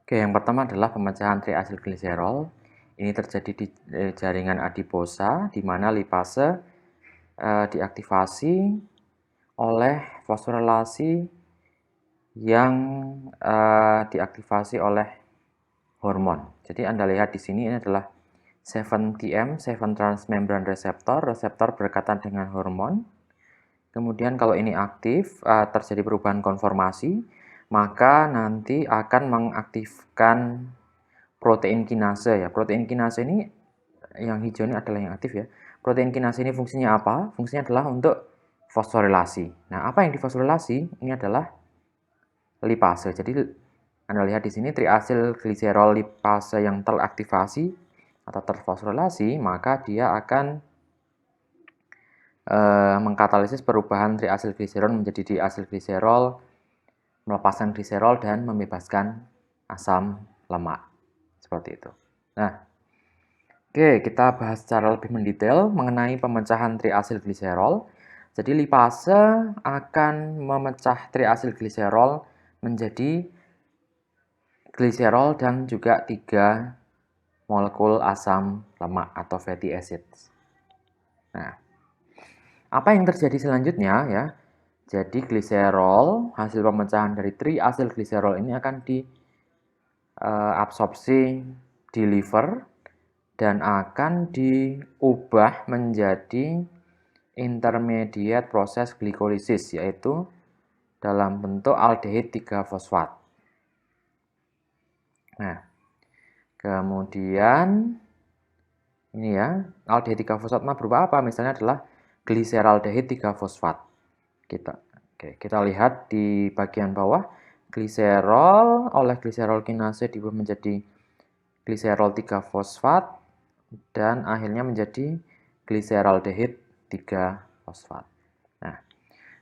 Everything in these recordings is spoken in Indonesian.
Oke, yang pertama adalah pemecahan triasilgliserol. Ini terjadi di jaringan adiposa, di mana lipase diaktifasi oleh fosforilasi yang diaktifasi oleh hormon. Jadi Anda lihat di sini ini adalah 7TM, 7 transmembran receptor, reseptor berkaitan dengan hormon. Kemudian kalau ini aktif, terjadi perubahan konformasi, maka nanti akan mengaktifkan protein kinase ya. Protein kinase ini yang hijau ini adalah yang aktif ya. Protein kinase ini fungsinya apa? Fungsinya adalah untuk fosforilasi. Nah, apa yang difosforilasi? Ini adalah lipase. Jadi Anda lihat di sini triasilgliserol lipase yang teraktivasi atau terfosforilasi, maka dia akan mengkatalisis perubahan triasilgliserol menjadi diasilgliserol, melepaskan gliserol dan membebaskan asam lemak. Seperti itu. Nah, oke, kita bahas secara lebih mendetail mengenai pemecahan triasilgliserol. Jadi lipase akan memecah triasilgliserol menjadi gliserol dan juga 3 molekul asam lemak atau fatty acids. Nah, apa yang terjadi selanjutnya ya? Jadi gliserol, hasil pemecahan dari triasilgliserol ini akan diabsorpsi di liver dan akan diubah menjadi intermediate proses glikolisis, yaitu dalam bentuk aldehid 3-fosfat. Nah, kemudian ini ya, aldehid 3-fosfat berupa apa? Misalnya adalah gliseraldehid 3-fosfat. Kita lihat di bagian bawah, gliserol oleh gliserol kinase diubah menjadi gliserol 3-fosfat dan akhirnya menjadi gliseraldehid 3-fosfat. Nah,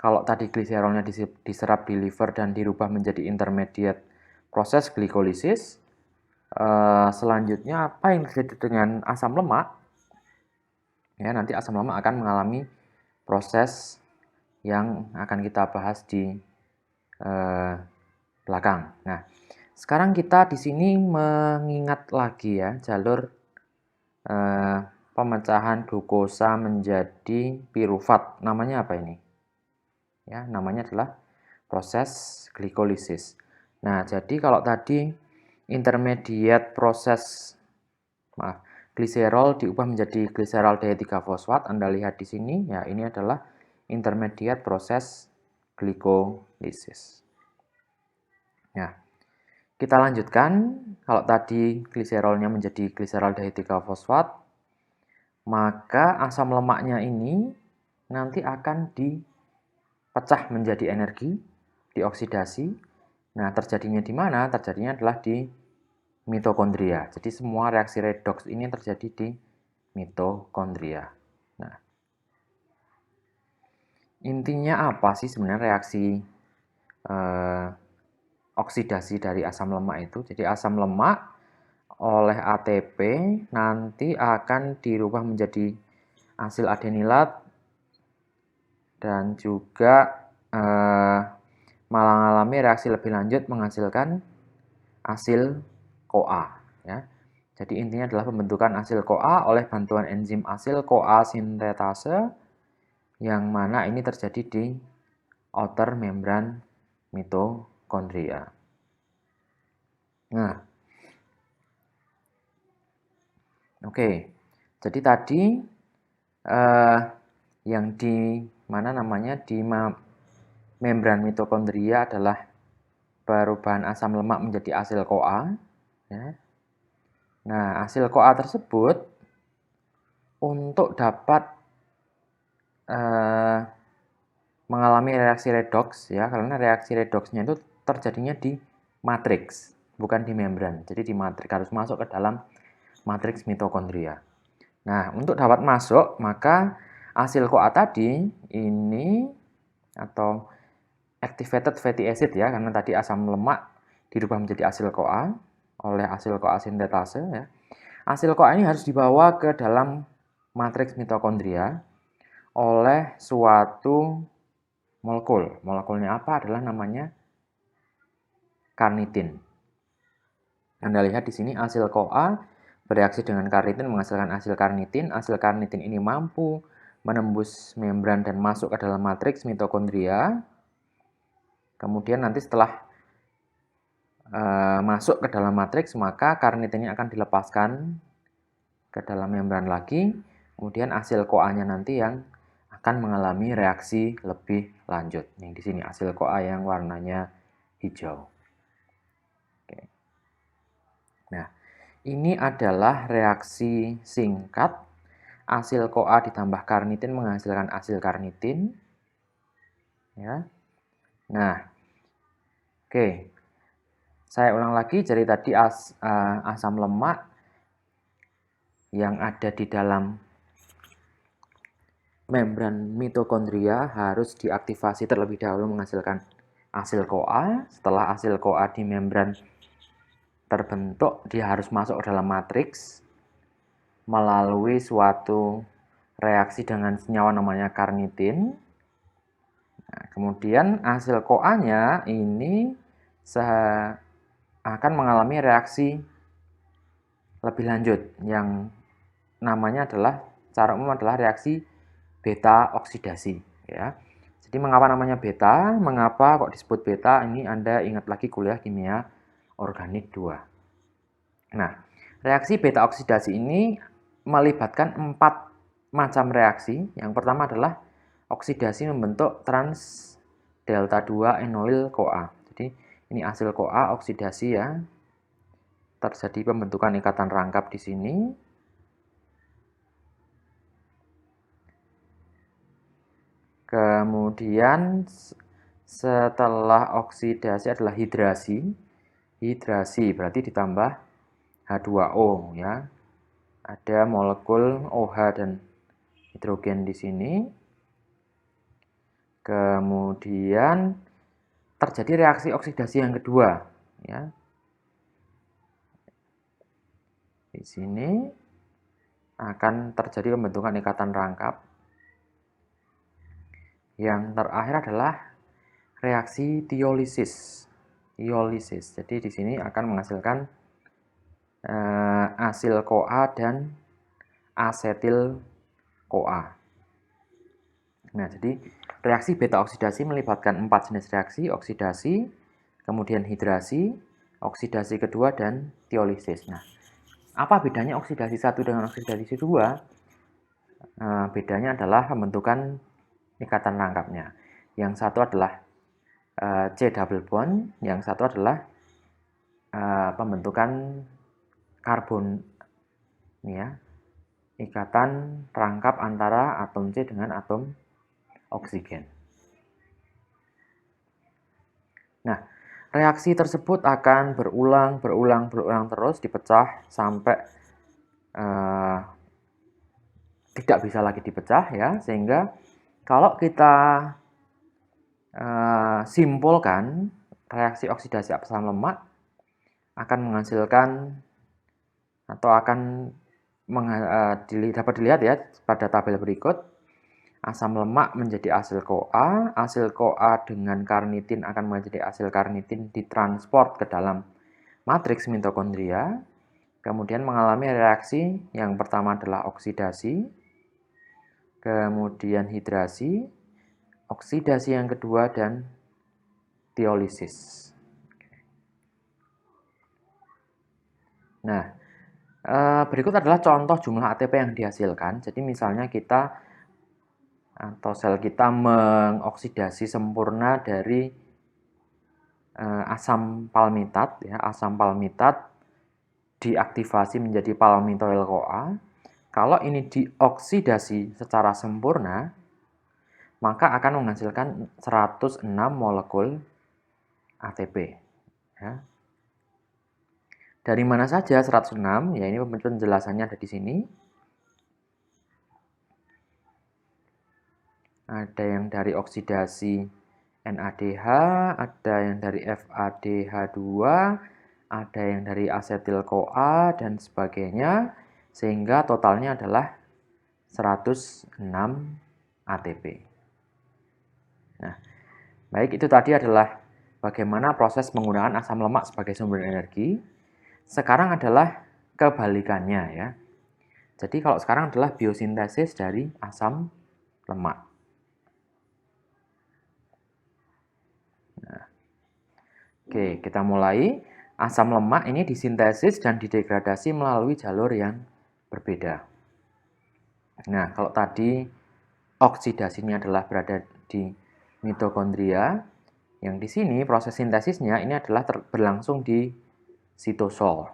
kalau tadi gliserolnya diserap di liver dan dirubah menjadi intermediate proses glikolisis, selanjutnya apa yang terjadi dengan asam lemak? Ya, nanti asam lemak akan mengalami proses yang akan kita bahas di belakang. Nah, sekarang kita di sini mengingat lagi ya jalur pemecahan glukosa menjadi pirufat. Namanya apa ini? Ya, namanya adalah proses glikolisis. Nah, jadi kalau tadi intermediate proses gliserol diubah menjadi gliseraldehid 3-fosfat, Anda lihat di sini ya, ini adalah intermediate proses glikolisis. Ya. Kita lanjutkan, kalau tadi gliserolnya menjadi gliseraldehid 3-fosfat, maka asam lemaknya ini nanti akan dipecah menjadi energi, dioksidasi. Nah, terjadinya di mana? Terjadinya adalah di mitokondria. Jadi semua reaksi redoks ini terjadi di mitokondria. Nah, intinya apa sih sebenarnya reaksi oksidasi dari asam lemak itu? Jadi asam lemak oleh ATP nanti akan dirubah menjadi asil adenilat dan juga mengalami reaksi lebih lanjut menghasilkan asil CoA ya. Jadi intinya adalah pembentukan asil CoA oleh bantuan enzim asil CoA sintetase yang mana ini terjadi di outer membran mitokondria. Nah, oke. Jadi tadi yang di mana namanya di membran mitokondria adalah perubahan asam lemak menjadi asil CoA. Ya. Nah, hasil CoA tersebut untuk dapat mengalami reaksi redoks ya, karena reaksi redoksnya itu terjadinya di matriks, bukan di membran. Jadi di matriks harus masuk ke dalam matriks mitokondria. Nah, untuk dapat masuk, maka hasil CoA tadi ini atau activated fatty acid ya, karena tadi asam lemak dirubah menjadi asil CoA oleh asil CoA sintetase ya. Hasil CoA ini harus dibawa ke dalam matriks mitokondria oleh suatu molekul. Molekulnya apa? Adalah namanya karnitin. Anda lihat di sini asil CoA bereaksi dengan karnitin menghasilkan asil karnitin. Asil karnitin ini mampu menembus membran dan masuk ke dalam matriks mitokondria. Kemudian nanti setelah masuk ke dalam matriks, maka karnitinnya akan dilepaskan ke dalam membran lagi. Kemudian asil CoA-nya nanti yang akan mengalami reaksi lebih lanjut. Yang di sini asil CoA yang warnanya hijau. Oke. Nah, ini adalah reaksi singkat. Asil CoA ditambah karnitin menghasilkan asil karnitin. Ya. Nah, oke. Saya ulang lagi, jadi tadi asam lemak yang ada di dalam membran mitokondria harus diaktifasi terlebih dahulu menghasilkan asil CoA. Setelah asil CoA di membran terbentuk, dia harus masuk ke dalam matriks melalui suatu reaksi dengan senyawa namanya karnitin. Nah, kemudian hasil CoA-nya ini akan mengalami reaksi lebih lanjut yang namanya adalah, secara umum adalah reaksi beta oksidasi, ya. Jadi mengapa namanya beta? Mengapa kok disebut beta? Ini Anda ingat lagi kuliah kimia organik 2. Nah, reaksi beta oksidasi ini melibatkan 4 macam reaksi. Yang pertama adalah oksidasi membentuk trans delta 2 enoil CoA. Jadi ini hasil CoA oksidasi, ya. Terjadi pembentukan ikatan rangkap di sini. Kemudian setelah oksidasi adalah hidrasi. Hidrasi berarti ditambah H2O, ya. Ada molekul OH dan hidrogen di sini. Kemudian terjadi reaksi oksidasi yang kedua, ya. Di sini akan terjadi pembentukan ikatan rangkap. Yang terakhir adalah reaksi tiolisis. Jadi di sini akan menghasilkan asil CoA dan asetil CoA. Nah, jadi reaksi beta oksidasi melibatkan 4 jenis reaksi: oksidasi, kemudian hidrasi, oksidasi kedua, dan tiolisis. Nah, apa bedanya oksidasi 1 dengan oksidasi 2? Bedanya adalah pembentukan ikatan rangkapnya. Yang satu adalah C double bond, yang satu adalah pembentukan karbon, ya, ikatan rangkap antara atom C dengan atom oksigen. Nah, reaksi tersebut akan berulang terus, dipecah sampai tidak bisa lagi dipecah, ya, sehingga kalau kita simpulkan, reaksi oksidasi asam lemak akan menghasilkan atau akan dapat dilihat, ya, pada tabel berikut. Asam lemak menjadi asil CoA dengan karnitin akan menjadi asil karnitin ditransport ke dalam matriks mitokondria, kemudian mengalami reaksi yang pertama adalah oksidasi, kemudian hidrasi, oksidasi yang kedua, dan tiolisis. Nah, berikut adalah contoh jumlah ATP yang dihasilkan. Jadi misalnya kita atau sel kita mengoksidasi sempurna dari asam palmitat, ya, asam palmitat diaktifasi menjadi palmitoyl CoA. Kalau ini dioksidasi secara sempurna, maka akan menghasilkan 106 molekul ATP. Ya. Dari mana saja 106? Ya, ini penjelasannya ada di sini. Ada yang dari oksidasi NADH, ada yang dari FADH2, ada yang dari asetil CoA, dan sebagainya, sehingga totalnya adalah 106 ATP. Nah, baik, itu tadi adalah bagaimana proses penggunaan asam lemak sebagai sumber energi. sekarang adalah kebalikannya ya. Jadi kalau sekarang adalah biosintesis dari asam lemak. Nah, oke, kita mulai. Asam lemak ini disintesis dan didegradasi melalui jalur yang berbeda. Nah, kalau tadi oksidasinya adalah berada di mitokondria, yang di sini proses sintesisnya ini adalah berlangsung di sitosol.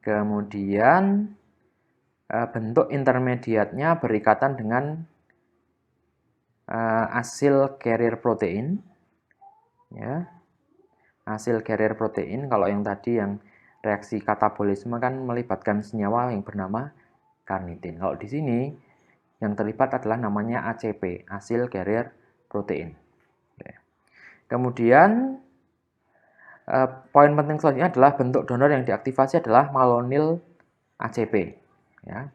Kemudian bentuk intermediatnya berikatan dengan asil carrier protein, ya. Asil carrier protein, kalau yang tadi yang reaksi katabolisme kan melibatkan senyawa yang bernama karnitin. Kalau di sini yang terlibat adalah namanya ACP, asil carrier protein. Kemudian poin penting selanjutnya adalah bentuk donor yang diaktifasi adalah malonyl ACP. Ya.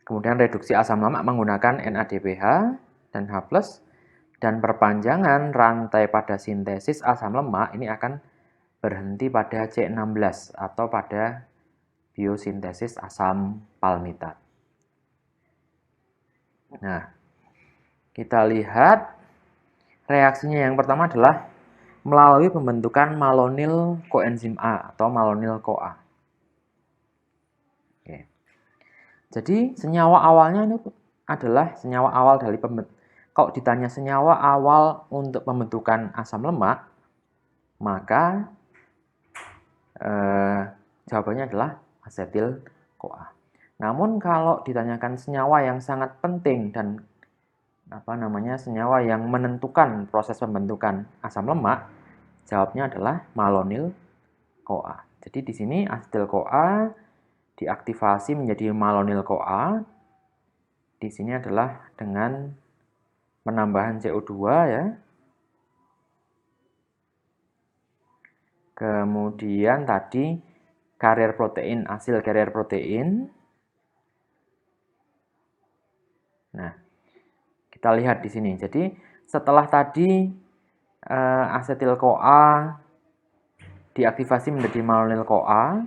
Kemudian reduksi asam lemak menggunakan NADPH dan H+, dan perpanjangan rantai pada sintesis asam lemak ini akan berhenti pada C16 atau pada biosintesis asam palmitat. Nah, kita lihat reaksinya yang pertama adalah melalui pembentukan malonyl koenzim A atau malonyl CoA. Oke. Jadi senyawa awalnya ini adalah senyawa awal dari kalau ditanya senyawa awal untuk pembentukan asam lemak, maka jawabannya adalah asetil CoA. Namun kalau ditanyakan senyawa yang sangat penting dan senyawa yang menentukan proses pembentukan asam lemak, jawabnya adalah malonyl CoA. Jadi di sini asetil CoA diaktifasi menjadi malonyl CoA. Di sini adalah dengan penambahan CO2 ya. Kemudian tadi carrier protein, asil carrier protein. Nah, kita lihat di sini. Jadi setelah tadi asetil CoA diaktifasi menjadi malonyl CoA,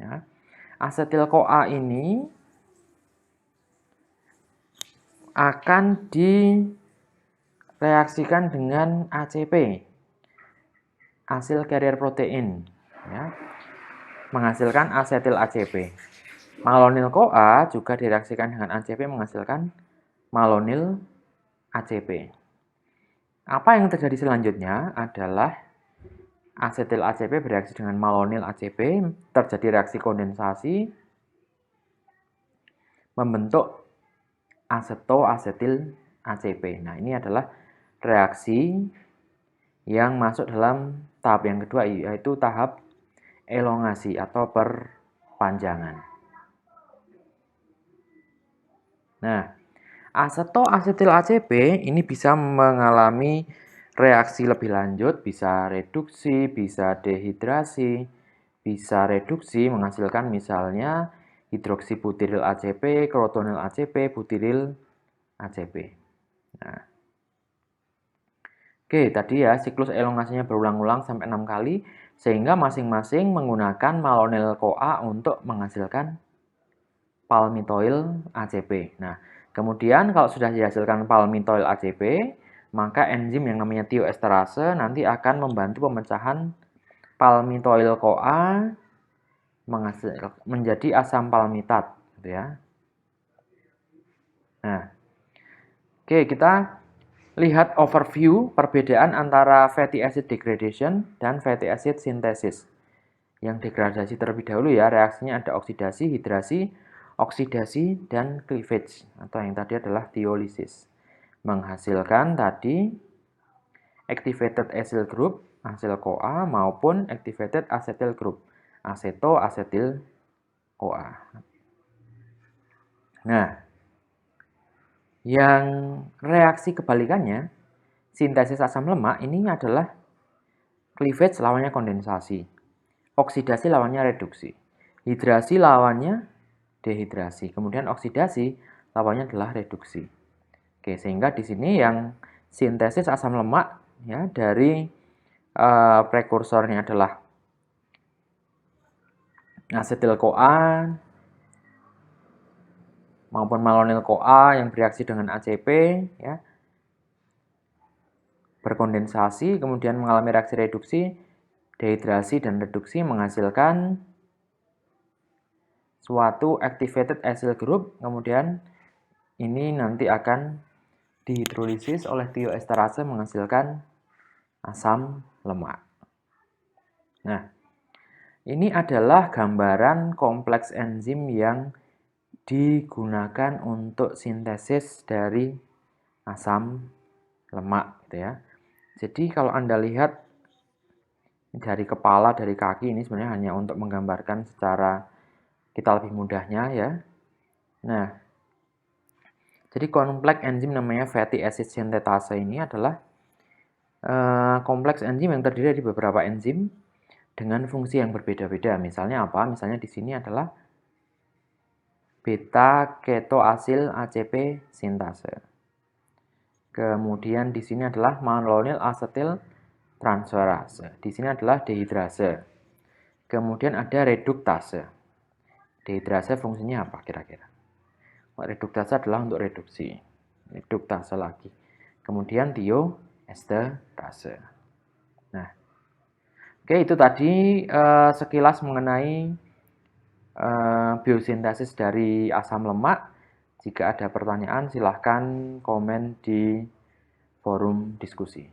ya, asetil CoA ini akan direaksikan dengan ACP, asil carrier protein, ya, menghasilkan asetil ACP. Malonyl CoA juga direaksikan dengan ACP menghasilkan malonyl ACP. Apa yang terjadi selanjutnya adalah asetil ACP bereaksi dengan malonyl ACP, terjadi reaksi kondensasi, membentuk asetoasetil ACP. Nah, ini adalah reaksi yang masuk dalam tahap yang kedua, yaitu tahap elongasi atau perpanjangan. Nah, asetoasetil ACP ini bisa mengalami reaksi lebih lanjut, bisa reduksi, bisa dehidrasi, bisa reduksi menghasilkan misalnya hidroksibutiril ACP, krotonil ACP, butiril ACP. Nah, oke, tadi ya siklus elongasinya berulang-ulang sampai 6 kali, sehingga masing-masing menggunakan malonyl CoA untuk menghasilkan palmitoyl ACP. Nah, kemudian kalau sudah dihasilkan palmitoyl ACP, maka enzim yang namanya thioesterase nanti akan membantu pemecahan palmitoyl CoA menjadi asam palmitat, gitu ya. Nah, oke, kita lihat overview perbedaan antara fatty acid degradation dan fatty acid synthesis. Yang degradasi terlebih dahulu ya, reaksinya ada oksidasi, hidrasi, oksidasi, dan cleavage, atau yang tadi adalah thiolisis. Menghasilkan tadi activated acyl group, acyl CoA, maupun activated acetyl group, acetoacetyl CoA. Nah, yang reaksi kebalikannya, sintesis asam lemak ini adalah cleavage lawannya kondensasi, oksidasi lawannya reduksi, hidrasi lawannya dehidrasi, kemudian oksidasi lawannya adalah reduksi. Oke, sehingga di sini yang sintesis asam lemak ya dari prekursornya adalah asetil-CoA maupun malonyl-CoA yang bereaksi dengan ACP, ya, berkondensasi, kemudian mengalami reaksi reduksi, dehidrasi, dan reduksi menghasilkan suatu activated acyl group, kemudian ini nanti akan dihidrolisis oleh tioesterase menghasilkan asam lemak. Nah, ini adalah gambaran kompleks enzim yang digunakan untuk sintesis dari asam lemak, gitu ya. Jadi kalau Anda lihat dari kepala, dari kaki, ini sebenarnya hanya untuk menggambarkan secara kita lebih mudahnya, ya. Nah, jadi kompleks enzim namanya fatty acid synthetase ini adalah kompleks enzim yang terdiri dari beberapa enzim dengan fungsi yang berbeda-beda. Misalnya apa? Misalnya di sini adalah beta ketoasil ACP sintase. Kemudian di sini adalah malonyl asetil transferase. Di sini adalah dehidrase. Kemudian ada reduktase. Dehidrase fungsinya apa kira-kira? Reduktase adalah untuk reduksi. Reduktase lagi. Kemudian tioesterase. Nah, oke, itu tadi sekilas mengenai biosintesis dari asam lemak. Jika ada pertanyaan, silahkan komen di forum diskusi.